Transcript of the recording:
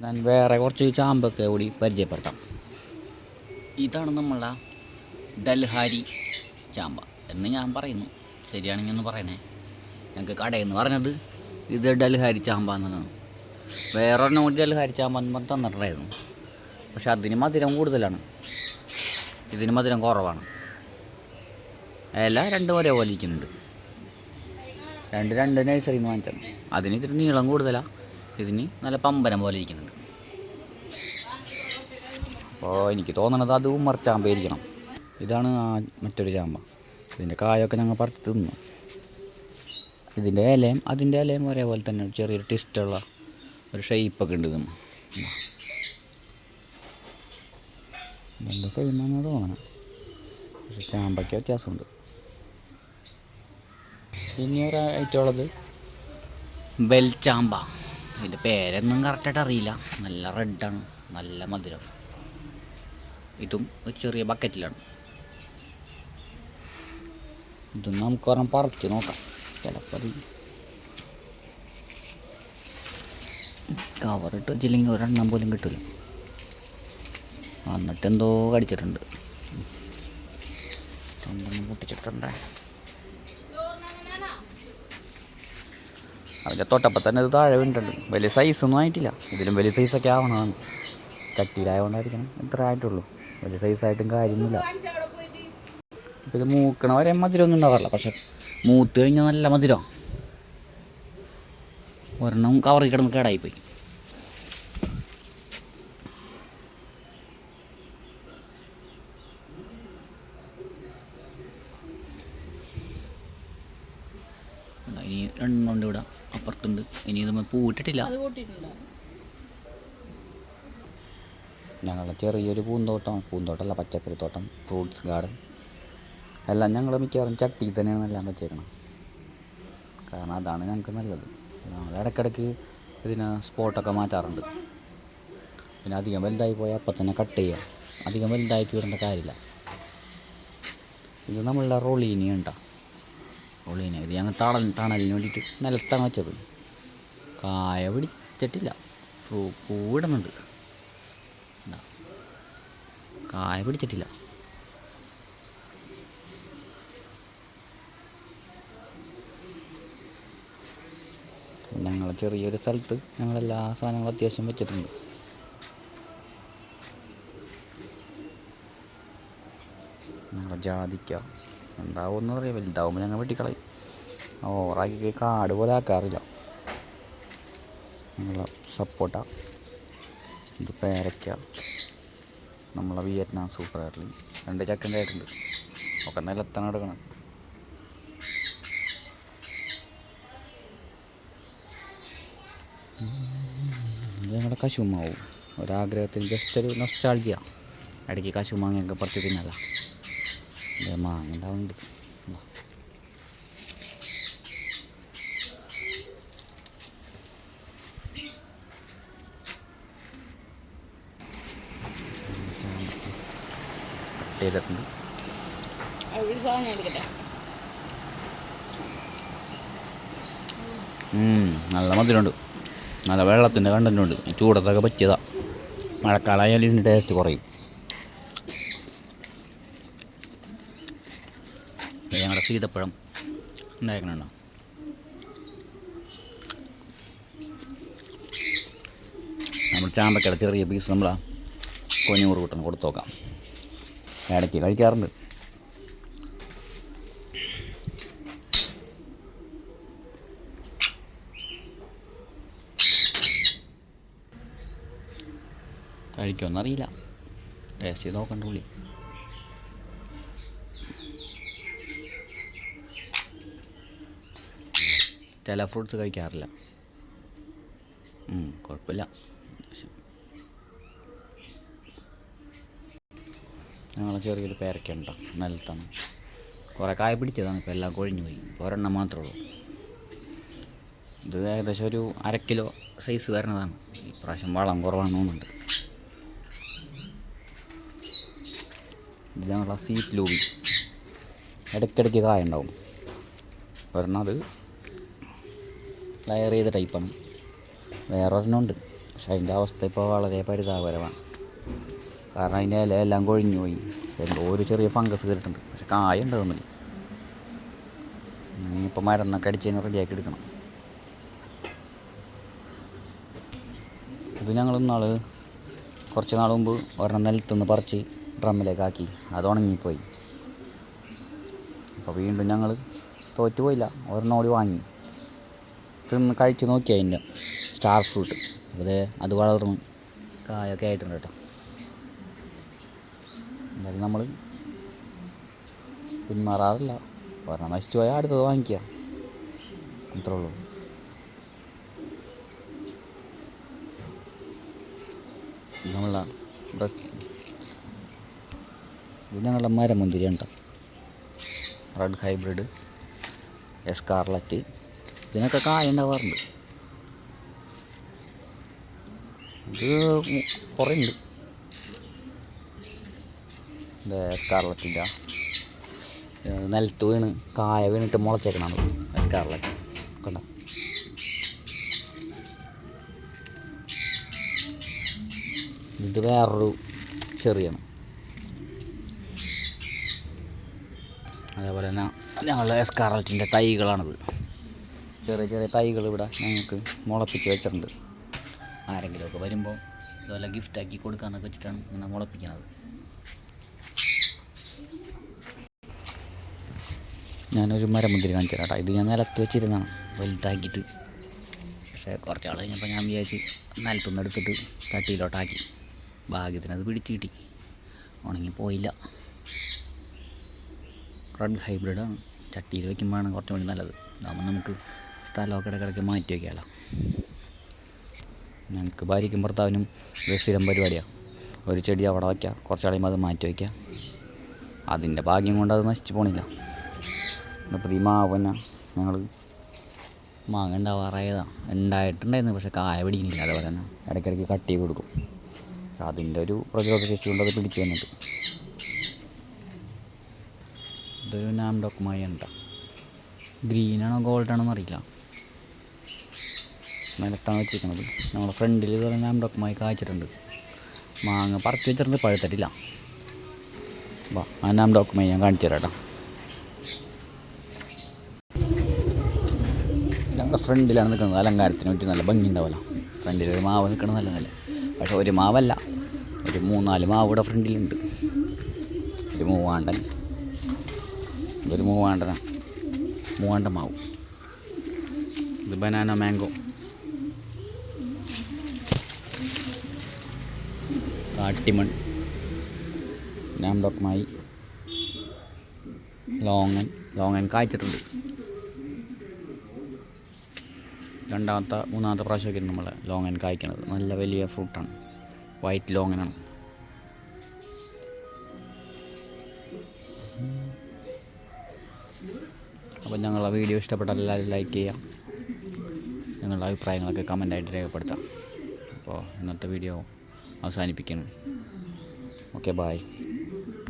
ഞാൻ വേറെ കുറച്ച് ചാമ്പൊക്കെ കൂടി പരിചയപ്പെടുത്താം. ഇതാണ് നമ്മളെ ഡൽഹാരി ചാമ്പ എന്ന് ഞാൻ പറയുന്നു. ശരിയാണെങ്കിൽ ഒന്ന് പറയണേ. ഞങ്ങൾക്ക് കടയിൽ നിന്ന് പറഞ്ഞത് ഇത് ഡൽഹാരി ചാമ്പ എന്നാണ്. വേറൊരെണ്ണം കൂടി ഡൽഹാരി ചാമ്പ എന്ന് പറഞ്ഞ് തന്നിട്ടുണ്ടായിരുന്നു. പക്ഷെ അതിന് മധുരം കൂടുതലാണ്, ഇതിന് മധുരം കുറവാണ്. ഇല രണ്ടും ഒരേപോലെ ഇരിക്കുന്നുണ്ട്. രണ്ട് നഴ്സറിയിൽ നിന്ന് വാങ്ങിച്ചാണ്. അതിന് ഇതിന് നീളം കൂടുതലാണ്, ഇതിന് നല്ല പമ്പരം പോലെ ഇരിക്കുന്നുണ്ട്. അപ്പോൾ എനിക്ക് തോന്നണത് അത് ഉമ്മർച്ചാമ്പായിരിക്കണം. ഇതാണ് മറ്റൊരു ചാമ്പ. ഇതിൻ്റെ കായൊക്കെ ഞങ്ങൾ പറിച്ച് തിന്നു. ഇതിൻ്റെ ഇലയും അതിൻ്റെ ഇലയും ഒരേപോലെ തന്നെ ചെറിയൊരു ട്വിസ്റ്റുള്ള ഒരു ഷേപ്പൊക്കെ ഉണ്ട്. ഇതിന് എന്താ ചെയ്യുന്നതെന്ന് തോന്നണം, പക്ഷെ ചാമ്പയ്ക്ക് വ്യത്യാസമുണ്ട്. ഇനി ഒരു ഐറ്റം ഉള്ളത് ബെൽ ചാമ്പ. ഇതിൻ്റെ പേരൊന്നും കറക്റ്റായിട്ട് അറിയില്ല. നല്ല റെഡാണ്, നല്ല മധുരം. ഇതും ഒരു ചെറിയ ബക്കറ്റിലാണ്. ഇതും നമുക്ക് ഒരെണ്ണം പറിച്ച് നോക്കാം. ചിലപ്പോൾ അത് കവറിട്ട് വെച്ചില്ലെങ്കിൽ ഒരെണ്ണം പോലും കിട്ടില്ല. എന്നിട്ട് എന്തോ കടിച്ചിട്ടുണ്ട്, എന്തെങ്കിലും പൊട്ടിച്ചിട്ടുണ്ടേ. അതിൻ്റെ തൊട്ടപ്പം തന്നെ ഇത് താഴെ വീണിട്ടുണ്ട്. വലിയ സൈസൊന്നും ആയിട്ടില്ല. ഇതിലും വലിയ സൈസൊക്കെ ആവണതാണ്. ചട്ടിയിലായതുകൊണ്ടായിരിക്കണം ഇത്ര ആയിട്ടുള്ളൂ. വലിയ സൈസായിട്ടും കാര്യമൊന്നുമില്ല. അപ്പോൾ ഇത് മൂക്കണ വരെ മധുരമൊന്നും ഉണ്ടാവാറില്ല, പക്ഷെ മൂത്ത് കഴിഞ്ഞാൽ നല്ല മധുരം. ഒരെണ്ണം കവറിൽ കിടന്ന് കേടായിപ്പോയി. ഇനി രണ്ടെണ്ണം ഇവിടെ അപ്പുറത്തുണ്ട്. ഇനി ഇത് പൂവിട്ടിട്ടില്ല. ഞങ്ങളുടെ ചെറിയൊരു പൂന്തോട്ടമല്ല, പച്ചക്കറി തോട്ടം, ഫ്രൂട്ട്സ് ഗാർഡൻ എല്ലാം ഞങ്ങൾ മിക്കവാറും ചട്ടിയിൽ തന്നെയാണ് എല്ലാം വെച്ചേക്കണം. കാരണം അതാണ് ഞങ്ങൾക്ക് നല്ലത്. ഞങ്ങൾ ഇടയ്ക്കിടയ്ക്ക് ഇതിന് സ്പോട്ടൊക്കെ മാറ്റാറുണ്ട്. പിന്നെ അധികം വലുതായി പോയാൽ അപ്പം തന്നെ കട്ട് ചെയ്യുക. അധികം വലുതായിട്ട് വരേണ്ട കാര്യമില്ല. ഇത് നമ്മളുടെ റോളീനിയ ഉണ്ടോ, റോളീനിയ. ഇത് ഞങ്ങൾ തണലിന് വേണ്ടിയിട്ട് നിലത്താണ് വെച്ചത്. കായ പിടിച്ചിട്ടില്ല, പൂവിടുന്നുണ്ട്. കായ പിടിച്ചിട്ടില്ല. ഞങ്ങൾ ചെറിയൊരു സ്ഥലത്ത് ഞങ്ങളെല്ലാ സാധനങ്ങളും അത്യാവശ്യം വെച്ചിട്ടുണ്ട്. ഞങ്ങൾ ജാതിക്ക ഉണ്ടാവുമെന്ന് പറയാം. വലുതാവുമ്പോൾ ഞങ്ങൾ വെട്ടിക്കളയും. ഓവറാക്കി കാട് പോലെ ആക്കാറില്ല. ഞങ്ങൾ സപ്പോട്ട, ഇത് പേരയ്ക്ക, നമ്മളെ വിയറ്റ്നാം സൂപ്പർ എയർലി, 2 ചക്കൻ്റെ ആയിട്ടുണ്ട്. ഒക്കെ നിലത്താണ് എടുക്കണം. ഇത് ഞങ്ങളുടെ കശുമാവും. ഒരാഗ്രഹത്തിന് ജസ്റ്റ് ഒരു നൊസ്റ്റാൾജിയ. ഇടയ്ക്ക് കശുമാങ്ങയൊക്കെ പറിച്ച് തിന്നല്ല. ഇത് മാങ്ങ ഉണ്ടാവുന്നുണ്ട്. ചെയ്തിട്ടുണ്ട്. നല്ല മധുരമുണ്ട്, നല്ല വെള്ളത്തിൻ്റെ കണ്ടൻറ്റുണ്ട്. ഈ ചൂടത്തൊക്കെ പറ്റിയതാണ്. മഴക്കാലമായാലും ഇതിൻ്റെ ടേസ്റ്റ് കുറയും. ഞങ്ങളുടെ സീതപ്പഴം ഉണ്ടാക്കണുണ്ടോ? നമ്മൾ ചാമ്പക്കയുടെ ചെറിയ പീസ് നമ്മൾ കൊഞ്ഞൂറ് കൂട്ടം കൊടുത്തു നോക്കാം. ഇടയ്ക്ക് കഴിക്കാറുണ്ട്. കഴിക്കുമെന്നറിയില്ല, ടേസ്റ്റ് ചെയ്ത് നോക്കണ്ട പുള്ളി. ചില ഫ്രൂട്ട്സ് കഴിക്കാറില്ല. കുഴപ്പമില്ല. ഞങ്ങൾ ചെറിയൊരു പേരയ്ക്ക ഉണ്ടോ നിലത്താണ്. കുറേ കായ പിടിച്ചതാണ്, ഇപ്പോൾ എല്ലാം കൊഴിഞ്ഞു പോയി. ഇപ്പോൾ ഒരെണ്ണം മാത്രമേ ഉള്ളൂ. ഇത് ഏകദേശം ഒരു 1/2 കിലോ സൈസ് വരുന്നതാണ്. ഇപ്രാവശ്യം വളം കുറവാണെന്ന് തോന്നുന്നുണ്ട്. ഇത് ഞങ്ങളുടെ സീറ്റ് ലൂബി. ഇടയ്ക്കിടയ്ക്ക് കായ ഉണ്ടാവും. ഒരെണ്ണം അത് ലെയർ ചെയ്ത ടൈപ്പാണ്. വേറെ ഒരെണ്ണം ഉണ്ട് പക്ഷെ അതിൻ്റെ അവസ്ഥ ഇപ്പോൾ വളരെ പരിതാപകരമാണ്. കാരണം അതിൻ്റെ ഇല എല്ലാം കൊഴിഞ്ഞു പോയി. എന്തോ ഒരു ചെറിയ ഫംഗസ് കയറിയിട്ടുണ്ട്. പക്ഷെ കായ ഉണ്ടാകുന്നില്ല. ഇനിയിപ്പോൾ മരുന്നൊക്കെ അടിച്ചതിന് റെഡിയാക്കി എടുക്കണം. ഇത് ഞങ്ങൾ കുറച്ച് നാൾ മുമ്പ് ഒരെണ്ണം നിലത്തുനിന്ന് പറിച്ച് ഡ്രമ്മിലേക്കാക്കി. അത് ഉണങ്ങിപ്പോയി. അപ്പോൾ വീണ്ടും ഞങ്ങൾ തോറ്റുപോയില്ല, ഒരെണ്ണം കൂടി വാങ്ങി തിന്ന് കഴിച്ച് നോക്കി. അതിൻ്റെ സ്റ്റാർ ഫ്രൂട്ട് അത് വളർന്നു കായൊക്കെ ആയിട്ടുണ്ട് കേട്ടോ. എന്തായാലും നമ്മൾ പിന്മാറാറില്ല. ഒരെണ്ണം നശിച്ചു പോയാൽ അടുത്തത് വാങ്ങിക്കുക, അത്രേ ഉള്ളൂ. ഇത് ഞങ്ങളുടെ മരമുന്തിരി ഉണ്ടോ, റെഡ് ഹൈബ്രിഡ്, എസ്കാർലറ്റ്. ഇതിനൊക്കെ കായ ഉണ്ടാവാറുണ്ട്. ഇത് കുറേ ഉണ്ട്. ഇത് എസ്കാർലറ്റിൻ്റെ നിലത്ത് വീണ് കായ വീണിട്ട് മുളച്ചേക്കണാണ് എസ്കാർലറ്റ്. കണ്ട, ഇത് വേറൊരു ചെറിയാണ്. അതേപോലെ തന്നെ ഞങ്ങളുടെ എസ്കാർലറ്റിൻ്റെ തൈകളാണിത്. ചെറിയ ചെറിയ തൈകൾ ഇവിടെ ഞങ്ങൾക്ക് മുളപ്പിച്ച് വെച്ചിട്ടുണ്ട്. ആരെങ്കിലുമൊക്കെ വരുമ്പോൾ ഇതുപോലെ ഗിഫ്റ്റാക്കി കൊടുക്കാമെന്നൊക്കെ വെച്ചിട്ടാണ് ഇങ്ങനെ മുളപ്പിക്കുന്നത്. ഞാനൊരു മരമുന്തിരി കാണിച്ചു തരാം കേട്ടോ. ഇത് ഞാൻ നിലത്ത് വെച്ചിരുന്നതാണ് വലുതാക്കിയിട്ട്. പക്ഷേ കുറച്ച് ആൾ കഴിഞ്ഞപ്പോൾ ഞാൻ വിചാരിച്ച് നിലത്തുനിന്ന് എടുത്തിട്ട് ചട്ടിയിലോട്ടാക്കി. ഭാഗ്യത്തിനത് പിടിച്ച് കിട്ടി, ഉണങ്ങിപ്പോയില്ല. റെഡ് ഹൈബ്രിഡാണ്. ചട്ടിയിൽ വയ്ക്കുമ്പോഴാണ് കുറച്ചും കൂടി നല്ലത്. അതാകുമ്പോൾ നമുക്ക് സ്ഥലമൊക്കെ ഇടയ്ക്കിടയ്ക്ക് മാറ്റി വയ്ക്കാമല്ലോ. ഞങ്ങൾക്ക് ഭാര്യയ്ക്കും ഭർത്താവിനും ഇത് സ്ഥിരം പരിപാടിയാണ്. ഒരു ചെടി അവിടെ വയ്ക്കുക, കുറച്ച് കഴിയുമ്പോൾ അത് മാറ്റി വയ്ക്കുക. അതിൻ്റെ ഭാഗ്യം കൊണ്ട് അത് നശിച്ച് പോണില്ല. ഇപ്പോൾ ഈ മാവ് തന്നെ ഞങ്ങൾ മാങ്ങ ഉണ്ടായിട്ടുണ്ടായിരുന്നു, പക്ഷേ കായ പിടിക്കുന്നില്ല. അതേപോലെ തന്നെ ഇടയ്ക്കിടയ്ക്ക് കട്ട് ചെയ്ത് കൊടുക്കും. പക്ഷെ അതിൻ്റെ ഒരു പ്രതിരോധ ശേഷി കൊണ്ട് അത് പിടിച്ച് വന്നിട്ട്. ഇതൊരു നാംഡോക്മായി ഉണ്ട്. ഗ്രീനാണോ ഗോൾഡാണോന്ന് അറിയില്ല. നിലത്താണ് വെച്ചിരിക്കുന്നത്. നമ്മുടെ ഫ്രണ്ടിൽ ഇതുപോലെ നാംഡോക്മായി കായ്ച്ചിട്ടുണ്ട്. മാങ്ങ പറിച്ച് വെച്ചിട്ടുണ്ട്, പഴുത്തിട്ടില്ല. വാ, ആ നാംഡോക്മായി ഞാൻ കാണിച്ചു തരാം കേട്ടോ. ഞങ്ങളുടെ ഫ്രണ്ടിലാണ് നിൽക്കുന്നത്. അലങ്കാരത്തിന് വേണ്ടി നല്ല ഭംഗി ഉണ്ടാവില്ല. ഫ്രണ്ടിലൊരു മാവ് നിൽക്കണം നല്ല. പക്ഷെ ഒരു മാവല്ല, ഒരു 3-4 മാവ് ഇവിടെ ഫ്രണ്ടിലുണ്ട്. ഒരു മൂവാണ്ടൻ, ഇതൊരു മൂവാണ്ടൻ മാവ്. ഇത് ബനാന മാംഗോ, കാട്ടിമൺ, നാംഡോക്മായി, ലോങ്ങൻ കായ്ച്ചിട്ടുണ്ട്. മൂന്നാമത്തെ പ്രാവശ്യമൊക്കെ നമ്മൾ ലോങ്ങൻ കായ്ക്കണത്. നല്ല വലിയ ഫ്രൂട്ടാണ്, വൈറ്റ് ലോങ്ങനാണ്. അപ്പോൾ ഞങ്ങളുടെ വീഡിയോ ഇഷ്ടപ്പെട്ടാൽ എല്ലാവരും ലൈക്ക് ചെയ്യുക. നിങ്ങളുടെ അഭിപ്രായങ്ങളൊക്കെ കമൻ്റായിട്ട് രേഖപ്പെടുത്താം. അപ്പോൾ ഇന്നത്തെ വീഡിയോ അവസാനിപ്പിക്കുന്നു. Okay, bye.